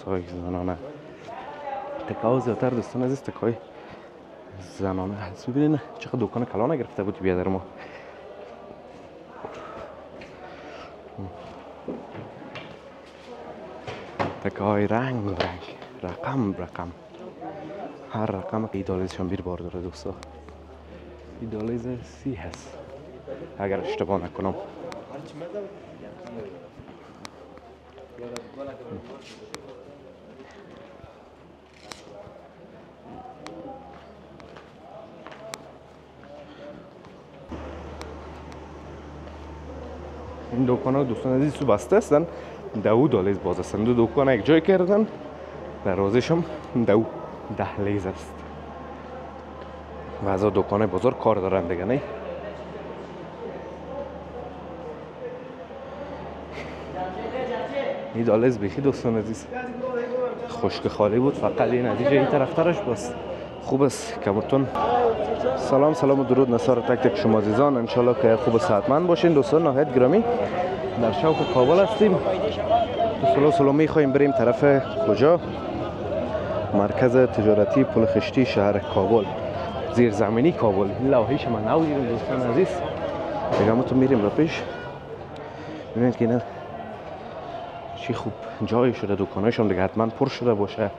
های زنانه. تکه زیادتر دوستان عزیز تکه زنانه هست. ببینین چقدر دکان کلان گرفته بود بیادر ما. تکه های رنگ رنگ، رقم هر رقم ایدالیزش هم بیر بار داره دوستا. ایدالیز 30 هست اگر اشتباه نکنم. این دکان ها دوستان عزیز تو بسته هستن، دو دهلیز باز هستن. دو دکان یک جای کردن، دروازش هم دو دهلیز است. بعضا دکان بازار کار دارن دیگه نه. این دهلیز بیخی دوستان عزیز خشک خالی بود، فقط این نتیجه این طرف ترش بس خوب است کمرتون. سلام و درود نثار تک تک شما عزیزان، انشالله که خوب و صحتمند باشین. دوستان نهایت گرامی در شوق کابل هستیم. سلو میخوایم بریم طرف کجا؟ مرکز تجارتی پل خشتی شهر کابل، زیرزمینی کابل. این لوحه‌اش ما نویدیم دوستان عزیز. دیگه تو میریم رو پیش. ببینید که اینا چی خوب جای شده، دکانایش هم دیگه حتما پر شده باشه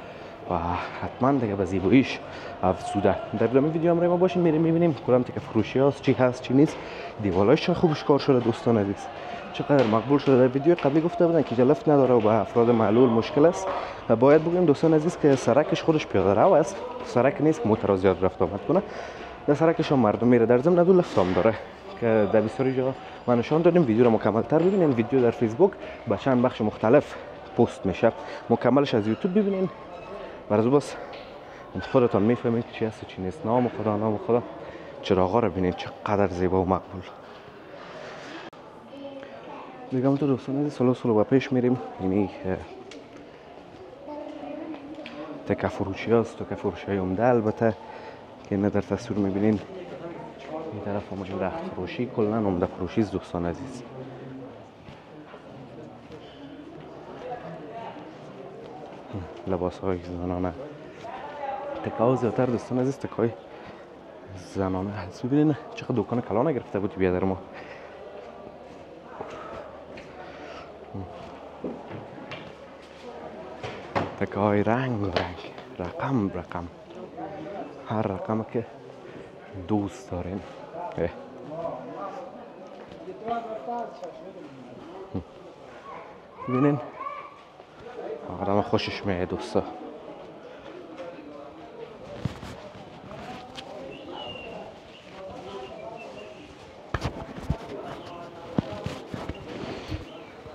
و حتما دیگه به زیباییش افزوده. در ادامه ویدیو همراه ما باشین، میریم میبینیم کدام تیکه فروشی هست، چی هست چی نیست. دیوالایش چه خوبش کار شده دوستان عزیز، چقدر مقبول شده. در ویدیو قبلی گفته بودن که لفت نداره و به افراد معلول مشکل است. و باید بگیم دوستان عزیز که سرکش خودش پیاده رو است، سرک نیست که موتور زیاد رفت آمد کنه. در سرکش هم مردم میره، در ضمن دو لفت هم داره که در بسیاری جا ما نشان دادیم. ویدیو رو مکمل تر ببینین. ویدیو در فیسبوک به چند بخش مختلف پست میشه، مکملش از یوتیوب ببینین. برای بس خودتان میفهمید چی هست چی نیست. نام خدا چراغا رو ببینید چقدر زیبا و مقبول. دیگه همونطور دوستان عزیز سلو با پیش میریم. یعنی تکه فروشی هست، تکه فروشی های عمده البته که نه در تصویر میبینین. این طرف هم رخت فروشی، کلا عمده فروشی است دوستان عزیز. لباس های زنانه. تکه ها زیادتر دوستان عزیز تکه های زنانه هست. ببینین چقدر دکان کلان گرفته بود بیادر ما. تکه های رنگ رقم هر رقم که دوست دارین. ببینین آدم خوشش میاد دوستا.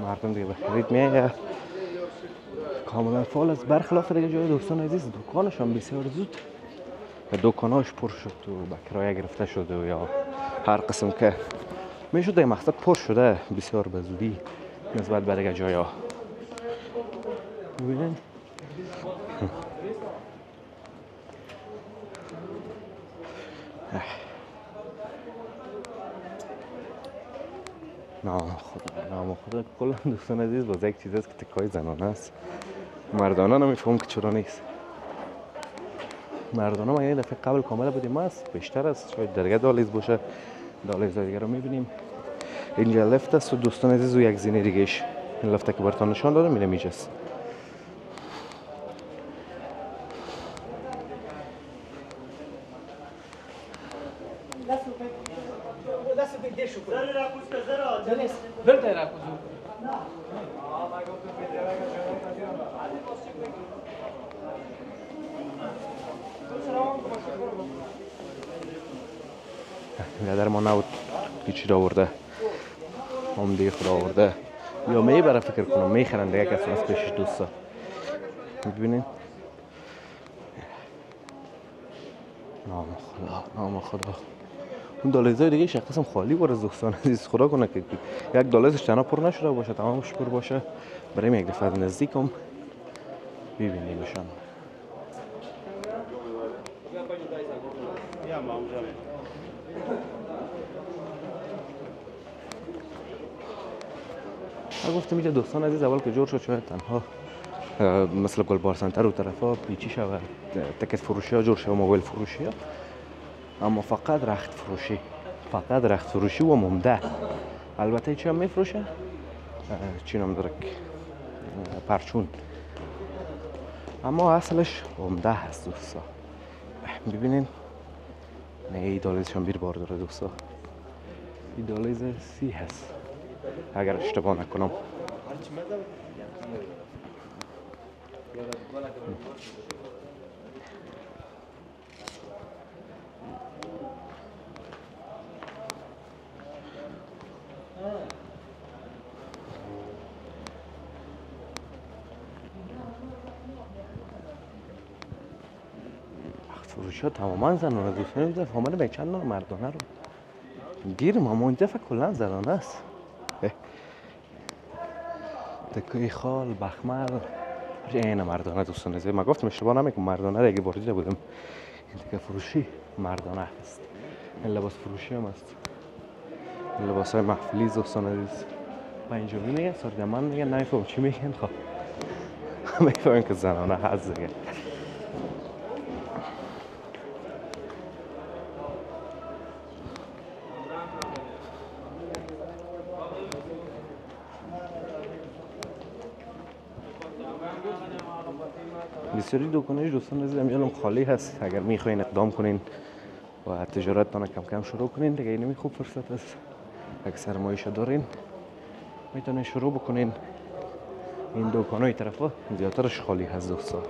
مردم دیگه به خرید میاد، کاملا فعال است. برخلاف دیگه جای دوستان عزیز دکانش هم بسیار زود دکاناش پر شد و به کرایه گرفته شده و یا هر قسم که میشد در مقصد پر شده بسیار به زودی نسبت به دیگه جایا. ببینین نام خدا کلا دوستان عزیز باز یک چیز است که تکای زنانه است. مردانه نمیفهم که چرا نیست. مردانه ما یه دفعه قبل کامل بودیم است، بیشتر است، شاید درگه دالیز باشه. دالیز دیگه رو میبینیم. اینجا لفت است و دوستان عزیز و یک زینه دیگهش. این لفته که براتون نشان دادم اینه میجاست. در ما نبود که چی را آورده، هم دیگه خدا آورده یا میبره فکر کنم میخرن دیگه کسی از پیشش دوستا. ببینین نام خدا اون دالیزای دیگه شخص هم خالی باره دوستان عزیز. خدا کنه که یک دالیزش تنها پر نشده باشه، تمامش پر باشه. بریم یک دفعه نزدیک هم ببینیمشان. من گفتم اینجا دوستان عزیز اول که جور شد شاید تنها مثل گلبار سنتر و طرفا پیچی شود، تکت فروشی ها جور شود، موبایل فروشی ها. اما فقط رخت فروشی و ممده. البته چی هم میفروشه؟ چی نام داره؟ پرچون. اما اصلش عمده هست دوستا. ببینین نه دالیزش هم بیر بار داره دوستا. این دالیز 30 هست اگر اشتباه نکنم. فروشی ها تماما زنانه دوستان. این دفعه آمده به چند نوع مردانه رو گیرم، اما این دفعه کلن زنانه است. تکه خال بخمل این مردانه دوستان. من گفتم اشتباه نمیکنم، مردانه دیگه بریده بودم. این تکه فروشی مردانه است. این لباس فروشی هم است. این لباس های محفلی دوستان عزیز. پنجمی میگن، سردمان میگن، نمیفهم چی میگن. خب میفهم که زنانه هست دیگه. بسیاری دکان‌های دوستان عزیز امروز خالی هست. اگر میخواین اقدام کنین و تجارتتان کم کم شروع کنین دیگه، اینمی خوب فرصت است. اگر سرمایه‌اش دارین میتونین شروع بکنین. این دکان‌های طرفا زیادترش خالی هست دوستان.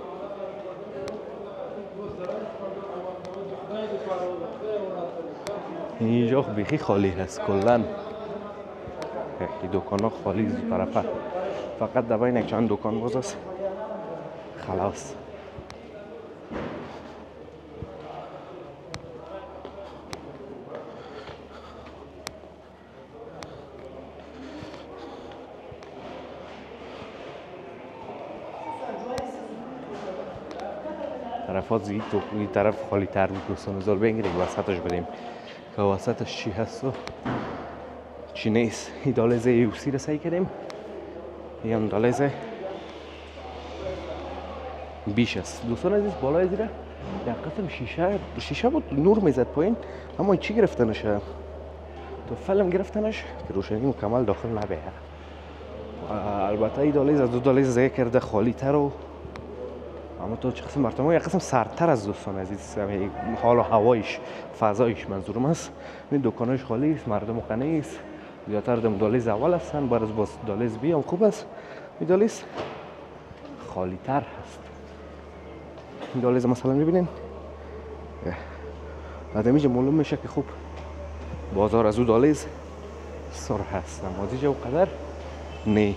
اینجا بیخی خالی هست کلاً. این دکان‌ها خالی است طرفا. فقط در بین چند دکان باز است. خلاص. طرفات زید تو این طرف خالی تر بود دوستان. بذار بگیریم وسطش بریم که وسطش چی هست و چی نیست. این دالیز یوسی رو سعی کردیم. این هم دالیز بیش است دوستان عزیز. بالای زیره یک قسم شیشه بود، نور میزد پایین. اما چی گرفتنش؟ تو فیلم گرفتنش که روشنی مکمل داخل نبیه. البته این دالیز از دو دالیز دیگه کرده خالی تر و اما تو چه قسم مرتبه یک قسم سردتر از دوستان عزیز. حال و هوایش، فضایش منظورم است. این دکانش خالی است، مردم قنعی است. زیادتر دم دالیز اول هستن، بعد از باز دالیز بی هم خوب است. این دالیز خالی تر هست. این دالیز مثلا میبینین آدمیجا معلوم میشه که خوب بازار از او دالیز سر هست، اما دیجا او قدر نه.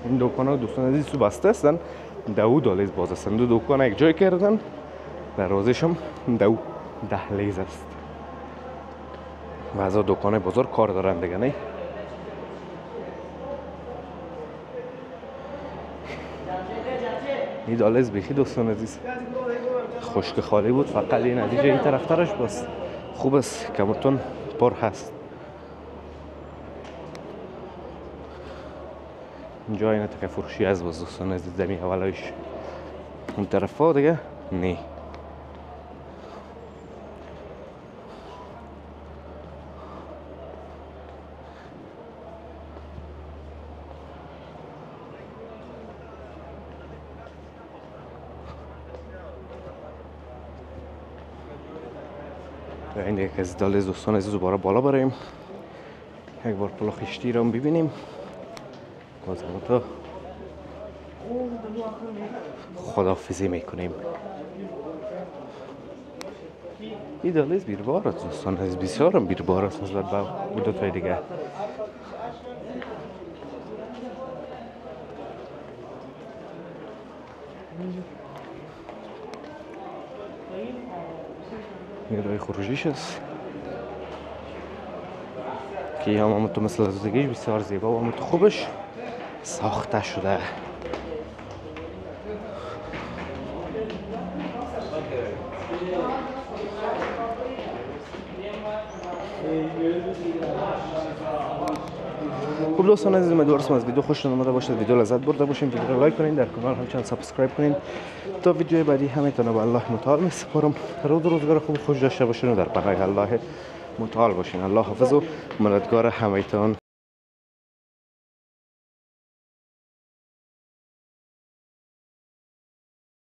این دکان ها دوستان عزیز تو بسته هستن، دو دالیز باز هستن. دو دکان یک جای کردن، دروازش هم دو دهلیز است و از دکان بازار کار دارن دیگه نه. این دالیز بیخی دوستان عزیز خشک خالی بود، فقط این نتیجه این طرفترش بس خوب است کمرتون پر هست. اینجا این تکه فروشی از باز دوستان عزیز زمین اولایش. اون طرف ها دیگه نه. این یک از دالیز دوستان عزیز دوباره بالا بریم، یک بار پلا خشتی رو ببینیم. بازم تو خداحافظی میکنیم. این دالیز بیربار است دوستان عزیز، بسیار هم بیربار است نسبت به دو تای دیگه. این رای خروجیش است که هم تو مثل از دیگهش بسیار زیبا و هم تو خوبش ساخته شده. خب دوستان عزیز، امیدوارم از ویدیو خوشتون اومده باشه، ویدیو لذت برده باشین. ویدیو رو لایک کنین، در کانال همچنین سابسکرایب کنین تا ویدیو بعدی همیتون به الله متعال میسپارم. روزگار خوب خوش داشته باشین و در پناه الله متعال باشین. الله حافظ و مددگار همیتون.